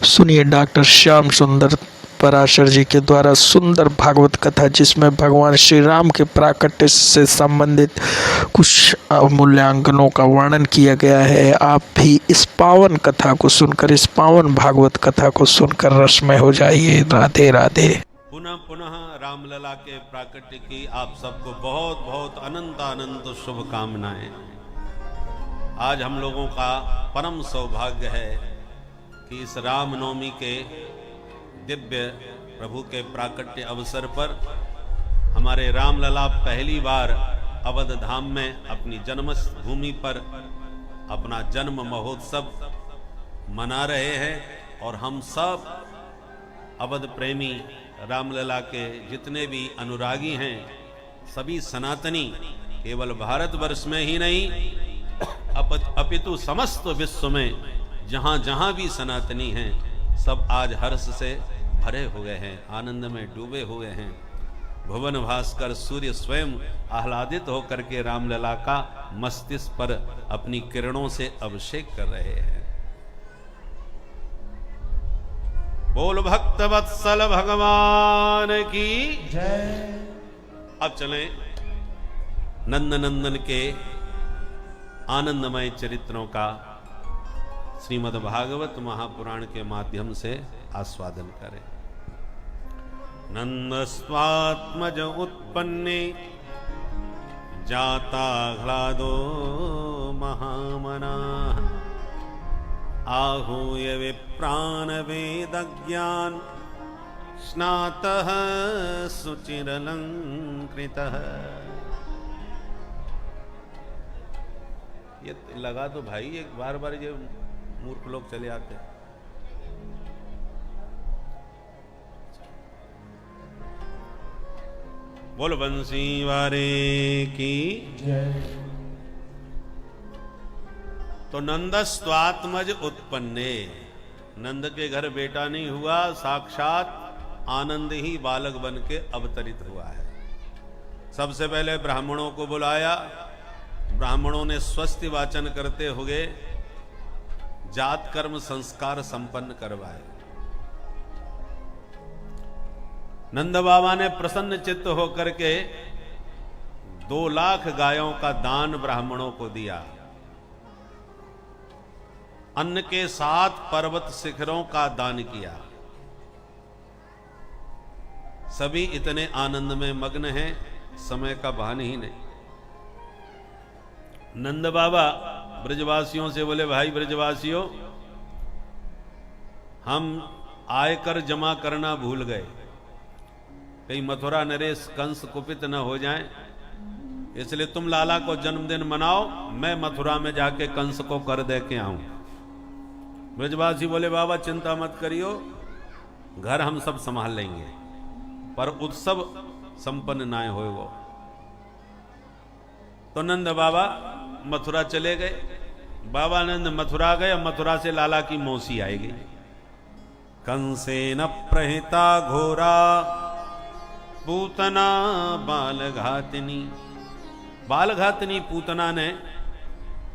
सुनिए डॉक्टर श्याम सुंदर पराशर जी के द्वारा सुंदर भागवत कथा, जिसमें भगवान श्री राम के प्राकट्य से संबंधित कुछ मूल्यांकनों का वर्णन किया गया है। आप भी इस पावन कथा को सुनकर, इस पावन भागवत कथा को सुनकर रसमय हो जाइए। राधे राधे। पुनः पुनः रामलला के प्राकट्य की आप सबको बहुत बहुत अनंत अनंत शुभकामनाएं। आज हम लोगों का परम सौभाग्य है कि इस रामनवमी के दिव्य प्रभु के प्राकट्य अवसर पर हमारे रामलला पहली बार अवध धाम में अपनी जन्मभूमि पर अपना जन्म महोत्सव मना रहे हैं। और हम सब अवध प्रेमी रामलला के जितने भी अनुरागी हैं, सभी सनातनी केवल भारतवर्ष में ही नहीं अपितु समस्त विश्व में जहाँ जहाँ भी सनातनी हैं, सब आज हर्ष से भरे हुए हैं, आनंद में डूबे हुए हैं। भुवन भास्कर सूर्य स्वयं आह्लादित होकर के रामलला का मस्तिष्क पर अपनी किरणों से अभिषेक कर रहे हैं। बोल भक्त वत्सल भगवान की जय। अब चलें नंद नंदन के आनंदमय चरित्रों का श्रीमद् भागवत महापुराण के माध्यम से आस्वादन करें। नंदस्वात्मज उत्पन्ने जाता ह्लादो महामना आहूय विप्रान वेदज्ञान स्नातः सुचिरलंकृतः। ये लगा तो भाई एक बार बार ये मूर्ख लोग चले आते हैं। बोल बंसी वारे की जय। तो नंदस्वात्मज उत्पन्ने, नंद के घर बेटा नहीं हुआ, साक्षात आनंद ही बालक बन के अवतरित हुआ है। सबसे पहले ब्राह्मणों को बुलाया, ब्राह्मणों ने स्वस्ति वाचन करते हुए जात कर्म संस्कार संपन्न करवाए। नंद बाबा ने प्रसन्न चित्त होकर के 2 लाख गायों का दान ब्राह्मणों को दिया। अन्न के 7 पर्वत शिखरों का दान किया। सभी इतने आनंद में मग्न हैं, समय का भान ही नहीं। नंद बाबा ब्रजवासियों से बोले, भाई ब्रजवासियों, हम आयकर जमा करना भूल गए, कहीं मथुरा नरेश कंस कुपित न हो जाएं, इसलिए तुम लाला को जन्मदिन मनाओ, मैं मथुरा में जाके कंस को कर दे के आऊं। ब्रजवासी बोले, बाबा चिंता मत करियो, घर हम सब संभाल लेंगे, पर उत्सव संपन्न ना होएगा। तो नंद बाबा मथुरा चले गए। बाबा नंद मथुरा गए, मथुरा से लाला की मौसी आएगी। कंसेन प्रहिता घोरा पूतना बालघातिनी। बालघातिनी पूतना ने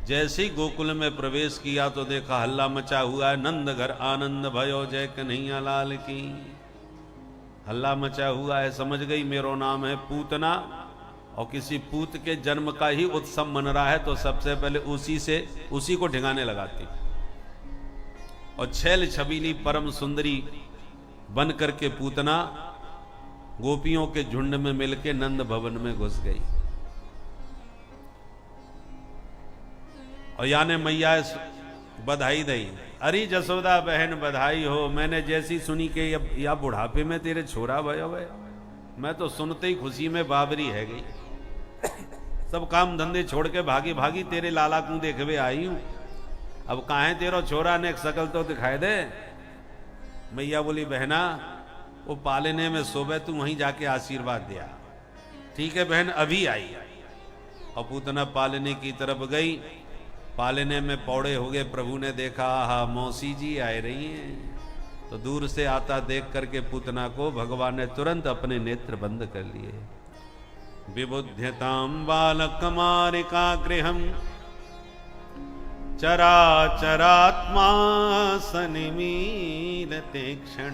जैसे ही गोकुल में प्रवेश किया तो देखा हल्ला मचा हुआ है, नंद घर आनंद भयो जय कन्हैया लाल की। हल्ला मचा हुआ है, समझ गई मेरो नाम है पूतना और किसी पूत के जन्म का ही उत्सव मन रहा है, तो सबसे पहले उसी को ठिकाने लगाती। और छैल छबीली परम सुंदरी बन करके पूतना गोपियों के झुंड में मिलके नंद भवन में घुस गई। और याने मैया बधाई दई, अरे जसोदा बहन बधाई हो, मैंने जैसी सुनी कि या बुढ़ापे में तेरे छोरा भयो है, मैं तो सुनते ही खुशी में बाबरी है गई। सब काम धंधे छोड़ के भागी भागी तेरे लाला को देखवे आई हूं। अब कहाँ है तेरा छोरा ने शकल तो दिखाई दे। मैया बोली, बहना वो पालने में सोबे, तू वहीं जाके आशीर्वाद दिया। ठीक है बहन, अभी आई। और पूतना पालने की तरफ गई। पालने में पौड़े हो गए। प्रभु ने देखा, हा मौसी जी आ रही हैं। तो दूर से आता देख करके पूतना को भगवान ने तुरंत अपने नेत्र बंद कर लिए। विबुध्यतां बालकमारिका गृहं चराचरात्मा सनिमीलते क्षण।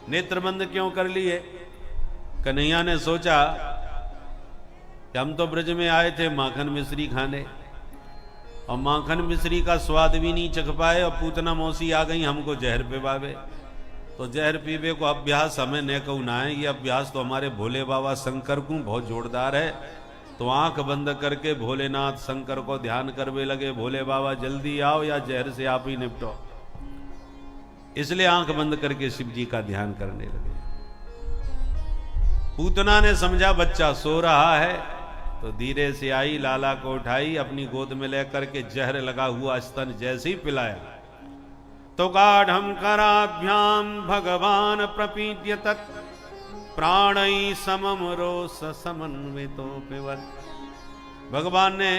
नेत्र बंद क्यों कर लिए? कन्हैया ने सोचा कि हम तो ब्रज में आए थे माखन मिश्री खाने, और माखन मिश्री का स्वाद भी नहीं चख पाए, और पूतना मौसी आ गई हमको जहर पिवावे। तो जहर पीवे को अभ्यास हमें न कहू ना है, ये अभ्यास तो हमारे भोले बाबा शंकर को बहुत जोरदार है। तो आंख बंद करके भोलेनाथ शंकर को ध्यान करवे लगे, भोले बाबा जल्दी आओ या जहर से आप ही निपटो। इसलिए आंख बंद करके शिव जी का ध्यान करने लगे। पूतना ने समझा बच्चा सो रहा है, तो धीरे से आई, लाला को उठाई, अपनी गोद में लेकर के जहर लगा हुआ स्तन जैसे ही पिलाया, तो गाढ़ं कराभ्याम भगवान प्रपीड्य तत् प्राणै समम रोष समन्वितो पिबत। भगवान ने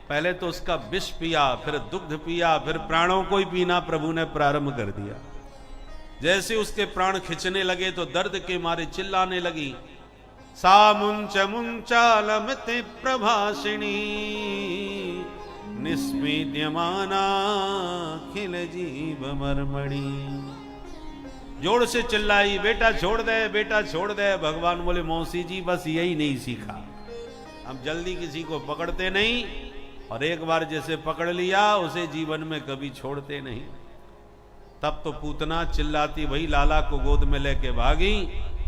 पहले तो उसका विष पिया, फिर दुग्ध पिया, फिर प्राणों को ही पीना प्रभु ने प्रारंभ कर दिया। जैसे उसके प्राण खिंचने लगे तो दर्द के मारे चिल्लाने लगी, सा मुंच मुंचालमते प्रभाषिणी निस्मीड्यमाना खिल जीव मरमणि। जोर से चिल्लाई, बेटा छोड़ दे, बेटा छोड़ दे। भगवान बोले मौसी जी बस यही नहीं सीखा, हम जल्दी किसी को पकड़ते नहीं, और एक बार जैसे पकड़ लिया उसे जीवन में कभी छोड़ते नहीं। तब तो पूतना चिल्लाती वही लाला को गोद में लेके भागी।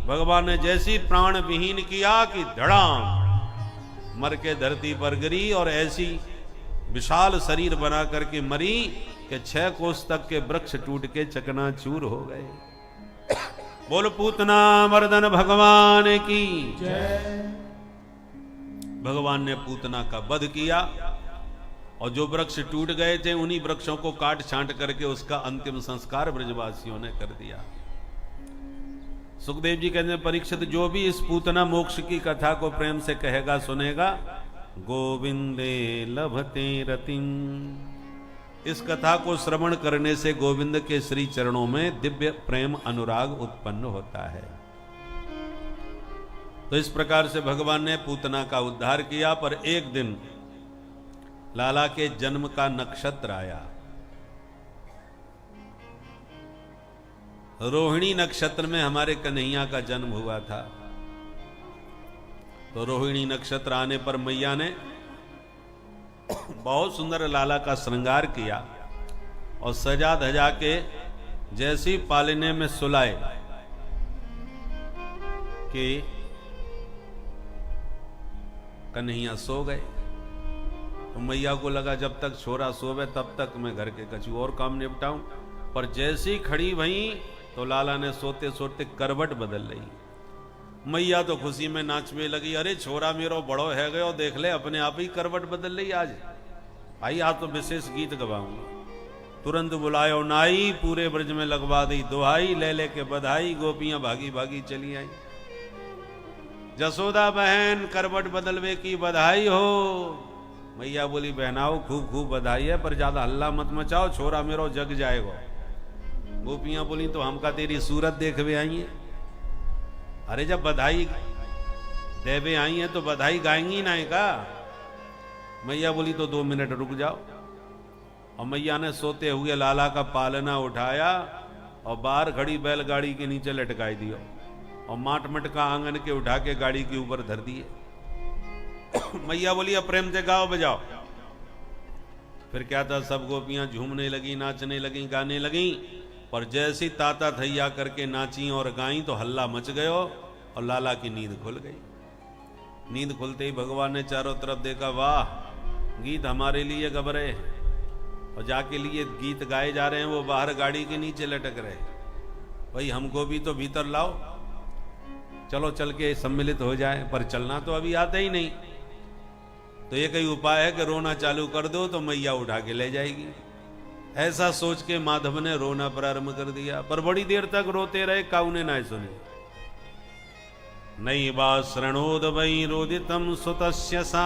भगवान ने जैसी प्राण विहीन किया कि धड़ाम मर के धरती पर गिरी, और ऐसी विशाल शरीर बना करके मरी कि 6 कोस तक के वृक्ष टूट के चकनाचूर हो गए। बोल पूतना मर्दन भगवान की जय। भगवान ने पूतना का वध किया, और जो वृक्ष टूट गए थे उन्हीं वृक्षों को काट छांट करके उसका अंतिम संस्कार ब्रजवासियों ने कर दिया। सुखदेव जी कहते हैं परीक्षित जो भी इस पूतना मोक्ष की कथा को प्रेम से कहेगा सुनेगा, गोविंदे लभते रतिं। इस कथा को श्रवण करने से गोविंद के श्री चरणों में दिव्य प्रेम अनुराग उत्पन्न होता है। तो इस प्रकार से भगवान ने पूतना का उद्धार किया। पर एक दिन लाला के जन्म का नक्षत्र आया। रोहिणी नक्षत्र में हमारे कन्हैया का जन्म हुआ था। तो रोहिणी नक्षत्र आने पर मैया ने बहुत सुंदर लाला का श्रृंगार किया, और सजा धजा के जैसी पालने में सुलाए कि कन्हैया सो गए। तो मैया को लगा जब तक छोरा सोवे तब तक मैं घर के कछु और काम निपटाऊं। पर जैसी खड़ी वहीं तो लाला ने सोते सोते करवट बदल ली। मैया तो खुशी में नाचने लगी, अरे छोरा मेरो बड़ो है गयो, देख ले अपने आप ही करवट बदल ली आज। भाई आज तो विशेष गीत गवाऊंगा। तुरंत बुलायो नाई, पूरे ब्रज में लगवा दी दुहाई, ले ले के बधाई, गोपियां भागी भागी चली आई। जसोदा बहन करवट बदलवे की बधाई हो। मैया बोली बहनाओ खूब खूब बधाई है, पर ज्यादा हल्ला मत मचाओ, छोरा मेरो जग जाएगा। गोपियां बोली तो हमका तेरी सूरत देखवे आई है। अरे जब बधाई देवे आई है तो बधाई गाएंगी ना का। मैया बोली तो 2 मिनट रुक जाओ। और मैया ने सोते हुए लाला का पालना उठाया और बाहर खड़ी बैलगाड़ी के नीचे लटकाई दियो, और माट मटका आंगन के उठा के गाड़ी के ऊपर धर दिए। मैया बोली अब प्रेम से गाओ बजाओ। फिर क्या था, सब गोपियां झूमने लगी, नाचने लगी, गाने लगी। पर जैसी ताता थैया करके नाची और गाई तो हल्ला मच गयो और लाला की नींद खुल गई। नींद खुलते ही भगवान ने चारों तरफ देखा, वाह गीत हमारे लिए गबरे, और जाके लिए गीत गाए जा रहे हैं वो बाहर गाड़ी के नीचे लटक रहे। भाई हमको भी तो भीतर लाओ, चलो चल के सम्मिलित हो जाए। पर चलना तो अभी आता ही नहीं। तो एक ही उपाय है कि रोना चालू कर दो तो मैया उठा के ले जाएगी। ऐसा सोच के माधव ने रोना प्रारंभ कर दिया। पर बड़ी देर तक रोते रहे, काऊ ने ना सुने। नई बात शरणोद वही रोदितम सुतस्य सा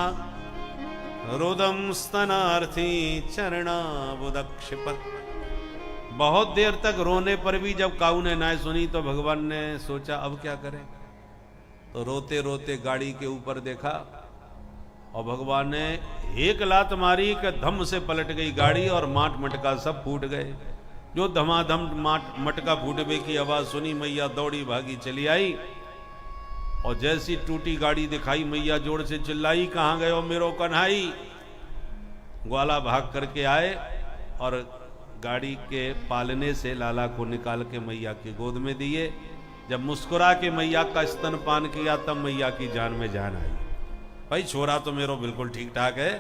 रोदम स्तनार्थी चरणाबुदक्षिपत। बहुत देर तक रोने पर भी जब काऊ ने ना सुनी तो भगवान ने सोचा अब क्या करें। तो रोते रोते गाड़ी के ऊपर देखा और भगवान ने एक लात मारी कि धम से पलट गई गाड़ी और माट मटका सब फूट गए। जो धमाधम मटका फूटने की आवाज सुनी, मैया दौड़ी भागी चली आई और जैसी टूटी गाड़ी दिखाई मैया जोर से चिल्लाई, कहां गए हो मेरो कन्हाई। ग्वाला भाग करके आए और गाड़ी के पालने से लाला को निकाल के मैया की गोद में दिए। जब मुस्कुरा के मैया का स्तनपान किया तब मैया की जान में जान आई। भाई छोरा तो मेरो बिल्कुल ठीक ठाक है,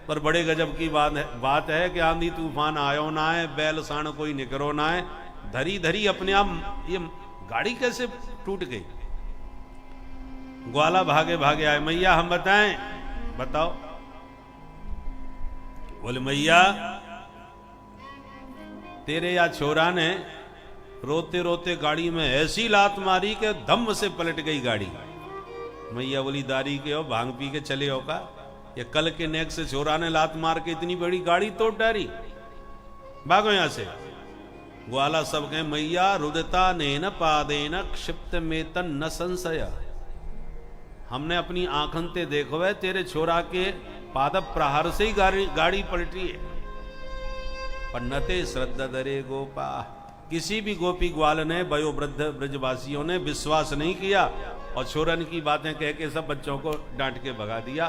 पर बड़े गजब की बात है कि आंधी तूफान आयो ना है, बैल साण कोई निकरो ना है, धरी धरी अपने आप ये गाड़ी कैसे टूट गई। ग्वाला भागे भागे आए, मैया हम बताएं, बताओ। बोले मैया तेरे या छोरा ने रोते रोते गाड़ी में ऐसी लात मारी कि धम से पलट गई गाड़ी। मैया बोली दारी के हो, भांग पी के चले हो का, ये कल के नेक से छोरा ने लात मार के इतनी बड़ी गाड़ी तोड़ डाली, भागो यहां से। ग्वाला सब कहे मैया रुदता नेन पादेन क्षिप्त मेतन न संशय, हमने अपनी आंखन ते देखो है तेरे छोरा के पाद प्रहार से ही गाड़ी पलटी है। पर नते श्रद्धा दरे गोपा, किसी भी गोपी ग्वाल ने वयोवृद्ध ब्रजवासियों ने विश्वास नहीं किया और छोरन की बातें कह के सब बच्चों को डांट के भगा दिया,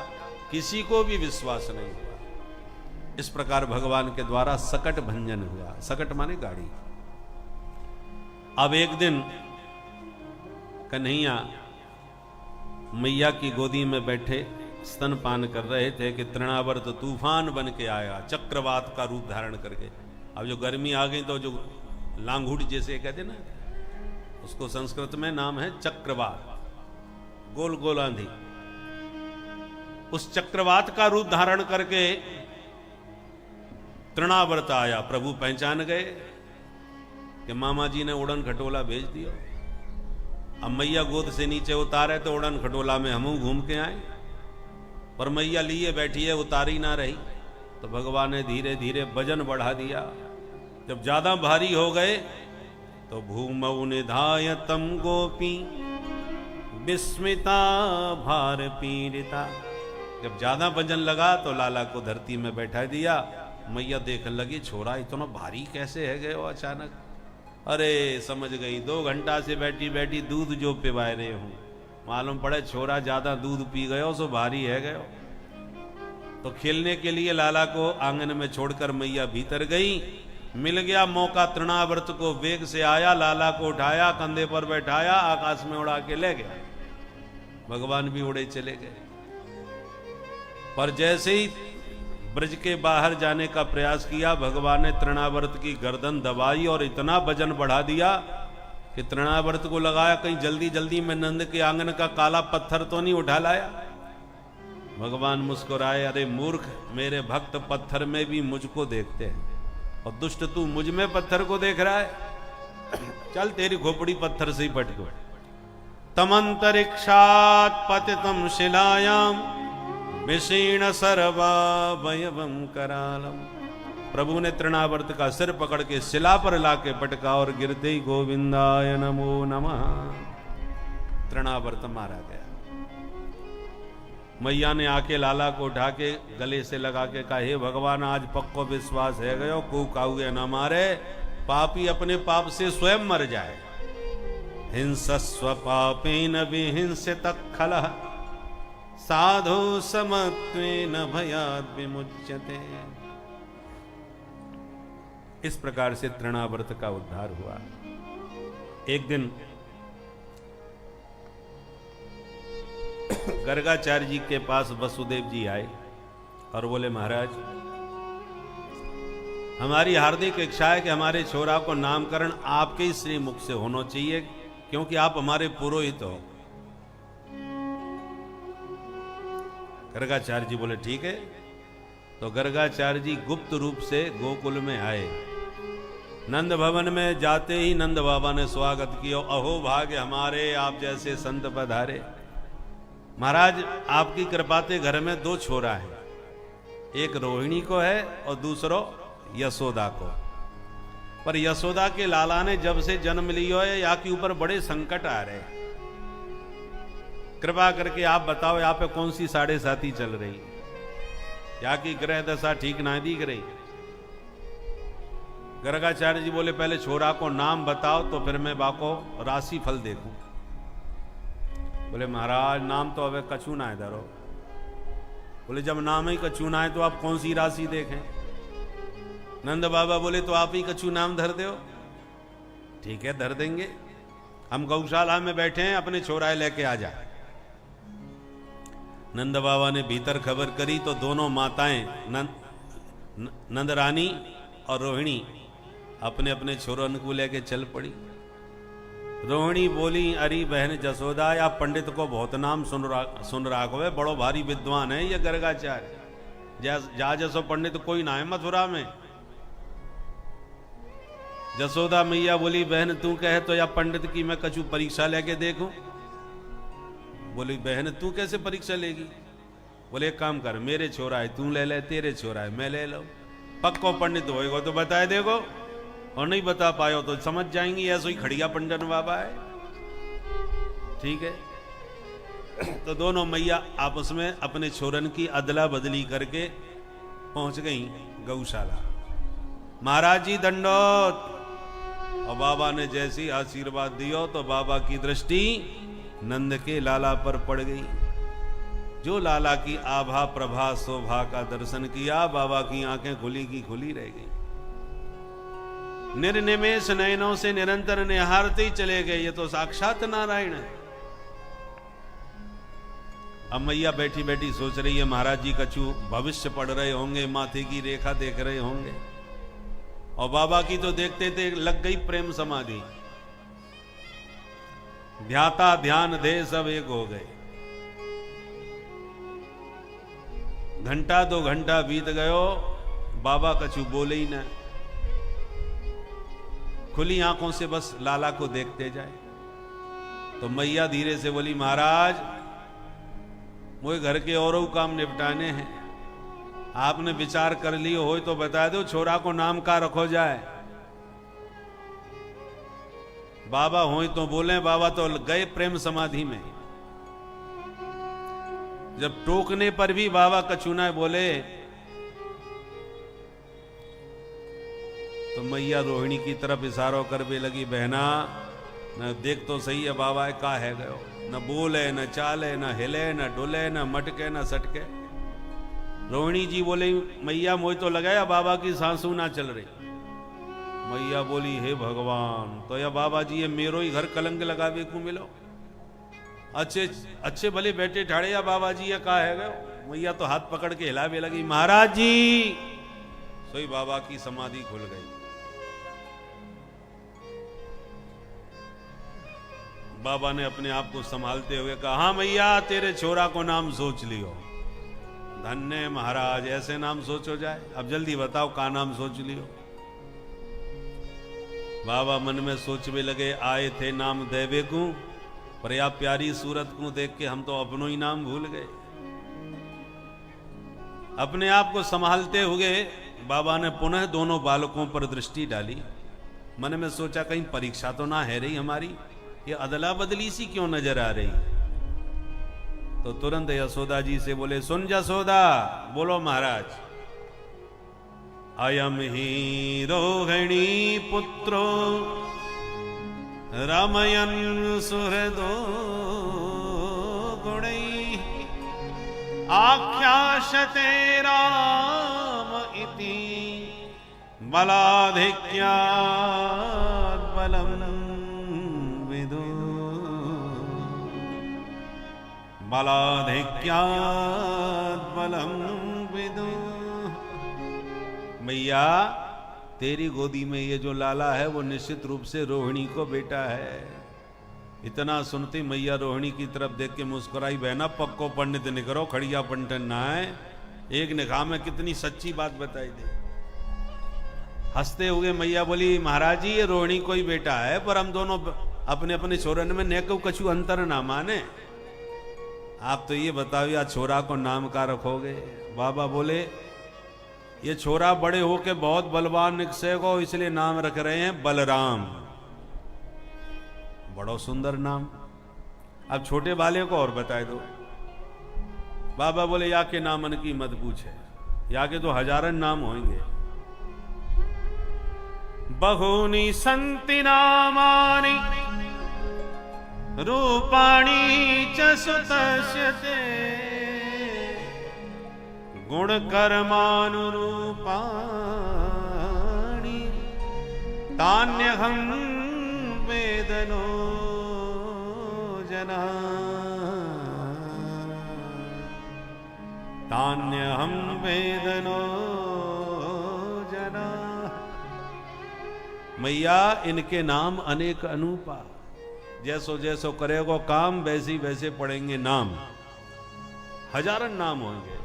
किसी को भी विश्वास नहीं हुआ। इस प्रकार भगवान के द्वारा सकट भंजन हुआ। सकट माने गाड़ी। अब एक दिन कन्हैया मैया की गोदी में बैठे स्तनपान कर रहे थे कि तृणावर्त तूफान बन के आया, चक्रवात का रूप धारण करके। अब जो गर्मी आ गई तो जो लांगुट जैसे कहते ना, उसको संस्कृत में नाम है चक्रवात, गोल गोल आंधी। उस चक्रवात का रूप धारण करके तृणावर्त आया। प्रभु पहचान गए कि मामा जी ने उड़न खटोला भेज दिया। अब मैया गोद से नीचे उतारे तो उड़न खटोला में हम घूम के आए, पर मैया लिए बैठी है, उतारी ना रही। तो भगवान ने धीरे धीरे वजन बढ़ा दिया। जब ज्यादा भारी हो गए तो भूमौ निधायतम गोपी विस्मिता भार पीड़िता, जब ज्यादा वजन लगा तो लाला को धरती में बैठा दिया। मैया देखने लगी छोरा इतना भारी कैसे है गए हो अचानक। अरे समझ गई, 2 घंटा से बैठी बैठी दूध जो पिवाए रहे हूं, मालूम पड़े छोरा ज्यादा दूध पी गयो सो भारी है गयो। तो खेलने के लिए लाला को आंगन में छोड़कर मैया भीतर गई। मिल गया मौका, तृणावर्त को वेग से आया, लाला को उठाया, कंधे पर बैठाया, आकाश में उड़ा के ले गया। भगवान भी उड़े चले गए। पर जैसे ही ब्रज के बाहर जाने का प्रयास किया, भगवान ने तृणावर्त की गर्दन दबाई और इतना वजन बढ़ा दिया कि तृणावर्त को लगाया कहीं जल्दी जल्दी में नंद के आंगन का काला पत्थर तो नहीं उठा लाया। भगवान मुस्कुराए, अरे मूर्ख, मेरे भक्त पत्थर में भी मुझको देखते हैं और दुष्ट तू मुझ में पत्थर को देख रहा है। चल तेरी खोपड़ी पत्थर से ही पटको। तमंतरिक्षात पतितम शिलायाम विशीर्ण सर्वावयवम करालम, प्रभु ने तृणावर्त का सिर पकड़ के शिला पर लाके पटका और गिरते ही गोविंदाय नमो नमः, तृणावर्त मारा गया। मैया ने आके लाला को उठा के गले से लगा के कहा, हे भगवान आज पक्को विश्वास है गयो, को काउगे न मारे, पापी अपने पाप से स्वयं मर जाए। हिंसस्व पापेन विहिंसित खलः साधु समत्वेन भयात् विमुच्यते। इस प्रकार से तृणावर्त का उद्धार हुआ। एक दिन गर्गाचार्य जी के पास वसुदेव जी आए और बोले, महाराज हमारी हार्दिक इच्छा है कि हमारे छोरा को नामकरण आपके ही श्री मुख से होना चाहिए, क्योंकि आप हमारे पुरोहित हो। गर्गाचार्य जी बोले ठीक है। तो गर्गाचार्य जी गुप्त रूप से गोकुल में आए। नंद भवन में जाते ही नंद बाबा ने स्वागत किया, अहो भाग्य हमारे, आप जैसे संत पधारे। महाराज आपकी कृपा से घर में 2 छोरा हैं, एक रोहिणी को है और दूसरो यशोदा को। पर यशोदा के लाला ने जब से जन्म लियो है यहाँ के ऊपर बड़े संकट आ रहे। कृपा करके आप बताओ यहाँ पे कौन सी 7.5 चल रही। क्या की ग्रह दशा ठीक ना दिख रही। गर्गाचार्य जी बोले पहले छोरा को नाम बताओ तो फिर मैं बाको राशि फल देखूं। बोले महाराज नाम तो अब कछु ना है धरो। बोले जब नाम ही कछु ना है तो आप कौन सी राशि देखें। नंद बाबा बोले तो आप ही कछु नाम धर दो। ठीक है धर देंगे, हम गौशाला में बैठे हैं, अपने छोराए लेके आ जाए। नंद बाबा ने भीतर खबर करी तो दोनों माताएं नंद रानी और रोहिणी अपने अपने छोरन को लेके चल पड़ी। रोहिणी बोली अरे बहन जसोदा या पंडित को बहुत नाम सुन रहा है, बड़ो भारी विद्वान है ये गर्गाचार्य। जा जसो पंडित कोई ना है मथुरा में। जसोदा मैया बोली बहन तू कहे तो या पंडित की मैं कछु परीक्षा लेके देखूं। बोली बहन तू कैसे परीक्षा लेगी। बोले एक काम कर, मेरे छोरा है तू ले ले, तेरे छोरा है मैं ले लो। पक्को पंडित होएगा तो बताए देगो, और नहीं बता पायो तो समझ जाएंगी ऐसा ही खड़िया पंडन बाबा है। ठीक है। तो दोनों मैया आपस में अपने छोरन की अदला बदली करके पहुंच गई गौशाला। महाराज जी दंडोत। और बाबा ने जैसी आशीर्वाद दियो तो बाबा की दृष्टि नंद के लाला पर पड़ गई। जो लाला की आभा प्रभा शोभा का दर्शन किया, बाबा की आंखें खुली की खुली रह गई। निर्निमेष नयनों से निरंतर निहारते ही चले गए। ये तो साक्षात नारायण है। अब मैया बैठी बैठी सोच रही है महाराज जी कछु भविष्य पढ़ रहे होंगे, माथे की रेखा देख रहे होंगे। और बाबा की तो देखते थे लग गई प्रेम समाधि। ध्याता ध्यान दे सब एक हो गए। घंटा 2 घंटा बीत गयो, बाबा कछु बोले ही न। खुली आंखों से बस लाला को देखते जाए। तो मैया धीरे से बोली महाराज मुझे घर के औरों काम निपटाने हैं, आपने विचार कर लियो हो तो बता दो छोरा को नाम का रखो जाए। बाबा हो तो बोले, बाबा तो गए प्रेम समाधि में। जब टोकने पर भी बाबा कछु ना बोले तो मैया रोहिणी की तरफ इशारों करने लगी, बहना न देख तो सही है बाबा का है गयो, न बोले न चाले न हिले न डुले न मटके न सटके। रोहिणी जी बोले मैया मोह तो लगाया बाबा की सांसू ना चल रही। मैया बोली हे भगवान, तो या बाबा जी ये मेरो ही घर कलंक लगावे को मिलो। अच्छे भले बैठे ठाड़े या बाबा जी ये का है गयो। मैया तो हाथ पकड़ के हिलावे लगी, महाराज जी। सोई बाबा की समाधि खुल गई। बाबा ने अपने आप को संभालते हुए कहा, हाँ मैया तेरे छोरा को नाम सोच लियो। धन्य महाराज, ऐसे नाम सोचो जाए। अब जल्दी बताओ का नाम सोच लियो। बाबा मन में सोचने लगे, आए थे नाम देवे को, पर या प्यारी सूरत को देख के हम तो अपनों ही नाम भूल गए। अपने आप को संभालते हुए बाबा ने पुनः दोनों बालकों पर दृष्टि डाली। मन में सोचा कहीं परीक्षा तो ना है रही हमारी, ये अदला बदली सी क्यों नजर आ रही। तो तुरंत यशोदा जी से बोले, सुन जसोदा। बोलो महाराज। अयम ही रोहिणी पुत्रो रामयन सुहृदो गुणै आख्याशते राम इति बलाधिक्यात् बलम् विदु बलाधिक्यात् बलम् विदु। मैया तेरी गोदी में ये जो लाला है वो निश्चित रूप से रोहिणी को बेटा है। इतना सुनते मैया रोहिणी की तरफ देख के मुस्कुराई, बहना पक्को पंडित निकरो, खड़िया पंटन ना है। एक निगाह में कितनी सच्ची बात बताई दे। हंसते हुए मैया बोली, महाराज जी ये रोहिणी कोई बेटा है, पर हम दोनों अपने अपने छोरन में नेको कछु अंतर ना माने। आप तो ये बताओ या छोरा को नाम का रखोगे। बाबा बोले, ये छोरा बड़े होके बहुत बलवान निकसे को, इसलिए नाम रख रहे हैं बलराम। बड़ा सुंदर नाम। अब छोटे वाले को और बताए दो। बाबा बोले, या के नामन की मत पूछे, या के तो हजारन नाम होंगे। बहूनि सन्ति नामानि रूपाणि च सुतस्य ते गुणकर्मानुरूपाणि तान्यहं वेदनो जना तान्यहं वेदनो जना। मैया इनके नाम अनेक अनूपा, जैसो जैसो करेगो काम वैसी वैसे पड़ेंगे नाम, हजारन नाम होंगे।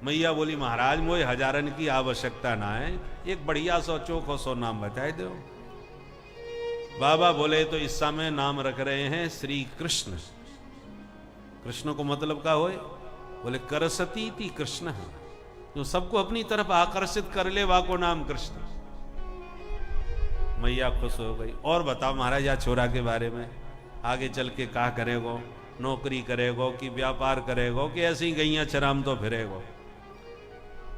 मैया बोली महाराज मोए हजारन की आवश्यकता ना है, एक बढ़िया सो चोखो सो नाम बताए दो। बाबा बोले तो इस समय नाम रख रहे हैं श्री कृष्ण। कृष्ण को मतलब का होए? बोले करसती थी कृष्ण, जो सबको अपनी तरफ आकर्षित कर ले वा को नाम कृष्ण। मैया खुश हो गई। और बताओ महाराज या छोरा के बारे में, आगे चल के क्या करेगो? नौकरी करेगो कि व्यापार करेगो कि ऐसे ही गैया चराम तो फिरेगो?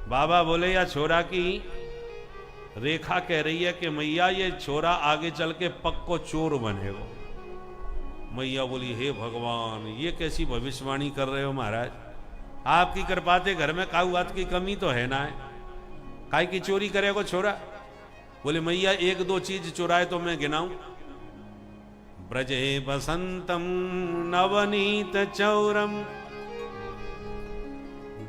बाबा बोले या छोरा की रेखा कह रही है कि मैया ये छोरा आगे चल के पक्को चोर बनेगो। मैया बोली हे भगवान, ये कैसी भविष्यवाणी कर रहे हो महाराज? आपकी कृपा से घर में काऊआत की कमी तो है ना है, काय की चोरी करेगो छोरा? बोले मैया एक दो चीज चुराए तो मैं गिनाऊं। ब्रजे बसंतम नवनीत चौरम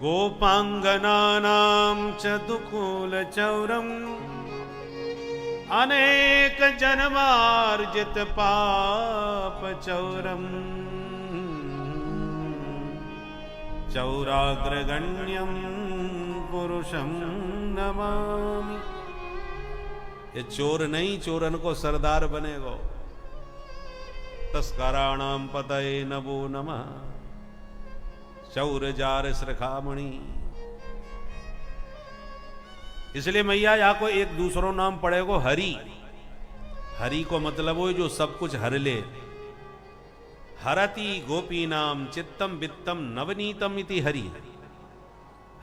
गोपांगनानां च दुकूल चौरम अनेक जन्मार्जित पाप चौरम चौराग्रगण्यं पुरुषं नमामि। ये चोर नहीं, चोरन को सरदार बनेगो। तस्कराणाम पतये नमो नमः चौर जार श्रखामणि। इसलिए मैया या को एक दूसरो नाम पड़ेगो हरि। हरि को मतलब हो जो सब कुछ हर ले। हरति गोपी नाम चित्तम वित्तम नवनीतम इति हरि।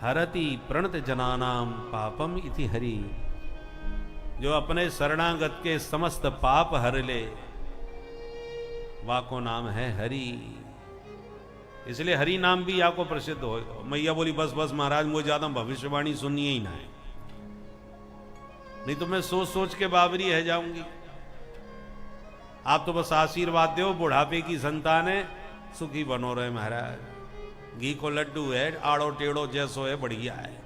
हरति प्रणत जनानाम पापम इति हरि। जो अपने शरणागत के समस्त पाप हर ले, वाको नाम है हरि। इसलिए हरि नाम भी आपको प्रसिद्ध हो। मैया बोली बस बस महाराज, मुझे ज्यादा भविष्यवाणी सुनिए ही ना है, नहीं तो मैं सोच सोच के बाबरी रह जाऊंगी। आप तो बस आशीर्वाद दो, बुढ़ापे की संतान है, सुखी बनो रहे महाराज। घी को लड्डू है, आड़ो टेढ़ो जैसो है, बढ़िया है।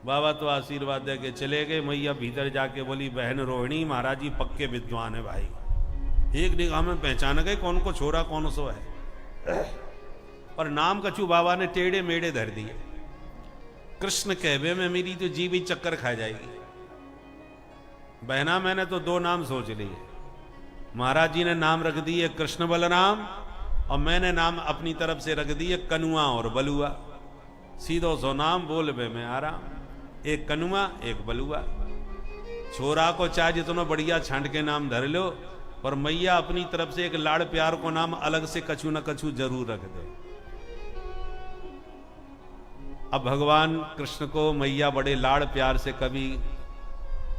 बाबा तो आशीर्वाद दे के चले गए। मैया भीतर जाके बोली बहन रोहिणी, महाराज जी पक्के विद्वान है भाई, एक निगाह में पहचान गए कौन को छोरा कौन सो है। और नाम कछु बाबा ने टेढ़े मेढ़े धर दिए। कृष्ण कहवे में मेरी तो जीव ही चक्कर खा जाएगी। बहना मैंने तो दो नाम सोच लिए। महाराज जी ने नाम रख दिए कृष्ण बलराम, और मैंने नाम अपनी तरफ से रख दिए कनुआ और बलुआ। सीधो सो नाम बोल बे में आराम, एक कनुआ एक बलुआ। छोरा को चाहे जितना बढ़िया छांट के नाम धर लो, पर मैया अपनी तरफ से एक लाड़ प्यार को नाम अलग से कछु न कछु जरूर रख दे। अब भगवान कृष्ण को मैया बड़े लाड़ प्यार से कभी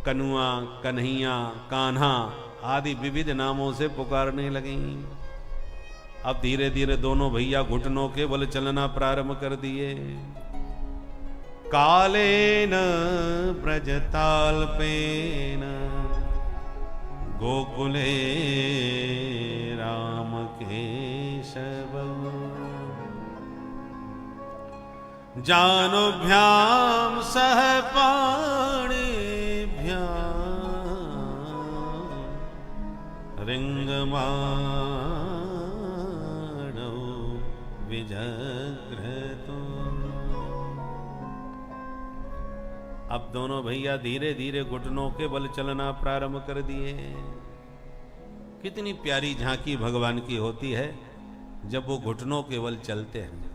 कनुआ, कन्हैया, कान्हा आदि विविध नामों से पुकारने लगी। अब धीरे धीरे दोनों भैया घुटनों के बल चलना प्रारंभ कर दिए। कालेन ब्रजताल्पेन गोकुले राम केशव जानुभ्याम सह पाणिभ्याम रिंगमाणौ विजग्रतो। अब दोनों भैया धीरे धीरे घुटनों के बल चलना प्रारंभ कर दिए। कितनी प्यारी झांकी भगवान की होती है जब वो घुटनों के बल चलते हैं।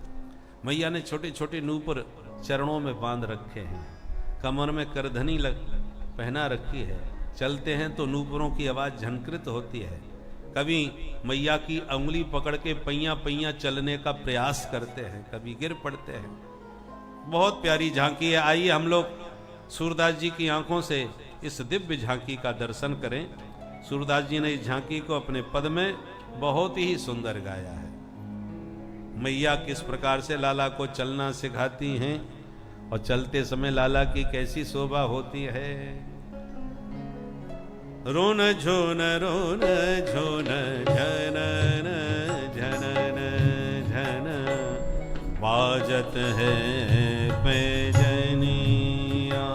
मैया ने छोटे छोटे नूपुर चरणों में बांध रखे हैं, कमर में करधनी पहना रखी है। चलते हैं तो नूपुरों की आवाज झनकृत होती है। कभी मैया की उंगली पकड़ के पैया पैया चलने का प्रयास करते हैं, कभी गिर पड़ते हैं। बहुत प्यारी झांकी है। आइए हम लोग सूरदास जी की आंखों से इस दिव्य झांकी का दर्शन करें। सूरदास जी ने इस झांकी को अपने पद में बहुत ही सुंदर गाया है। मैया किस प्रकार से लाला को चलना सिखाती हैं और चलते समय लाला की कैसी शोभा होती है। रोन झोन रोन झोन झनन झनन झन बाजत है पैजनिया।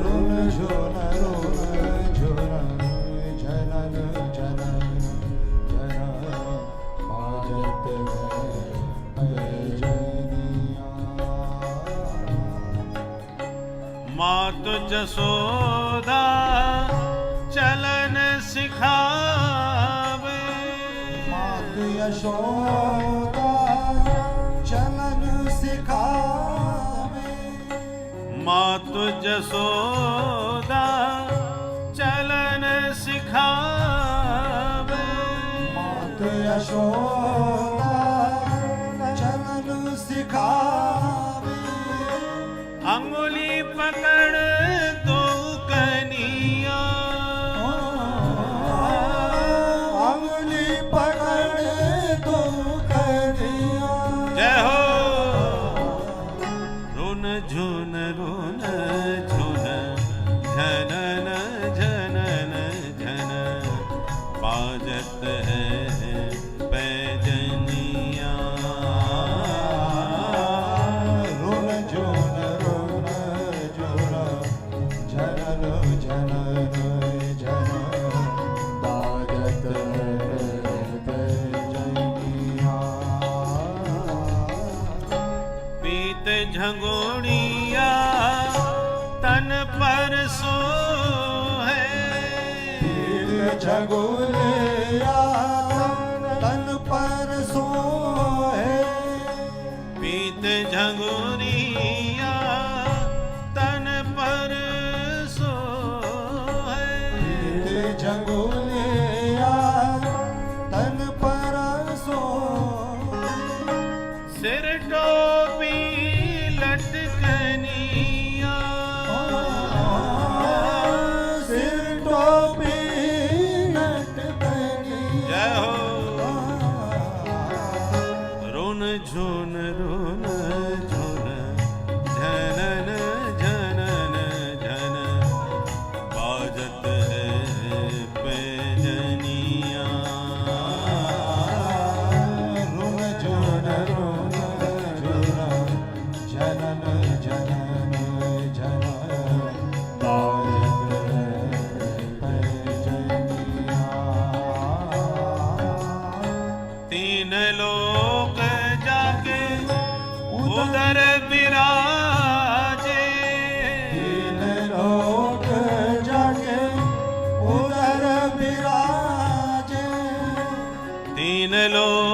रोन झोन झोन झनन झनन झन बाजत है पैजनिया। मात जसोदा चलन सिखावे। मात यशोदा चलन सिखावे। मात जसोदा चलन सिखावे। मात यशोदा चलन सिखावे। अंगुली पकड़ दो कनिया। अंगुली पकड़ दो कनिया। जय हो। रोन झुन रोन झुन झनन झनन झन बाजत है पैजनिया। रोन झुन झनन झनन झन बाजत है पैजनिया। पीत झंगोड़िया तन पर सोहे। पीत झंगोड़िया तन पर सोहे। पीत झंगोड़िया तन पर सोहे। पीत झंगोड़िया तन पर सोहे। सिर टोपी लटकनिया। सिर टोपी लटकनिया। जय हो। रोन झुन रोन झुन झनन झनन झन बाजत है पैजनिया। रोन झुन झनन झनन झन बाजत है पैजनिया। तीन लोग जाके उधर विराजे। तीन लोग जाके उधर विराजे। तीन लोग